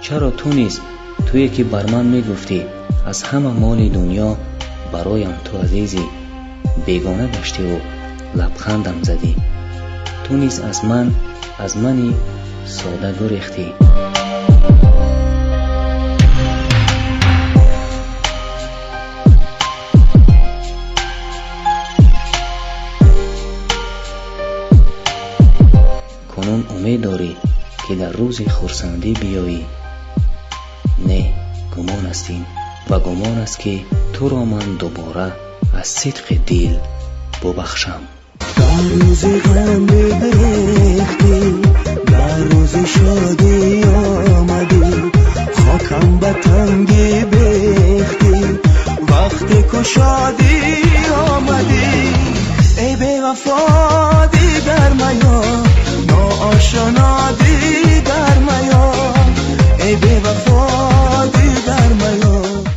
چرا تو نیز، تویی که بر من میگفتی از همه مال دنیا برایم تو عزیزی بیگانه گشتی و لبخندم زدی، تو نیز از منی ساده گریختی. کنون امید داری که در روز خرسندی بیایی؟ نه، گمان است این و گمان است که تو را من دوباره از صدق دل ببخشم. در روز غم بریختی، در روز شادی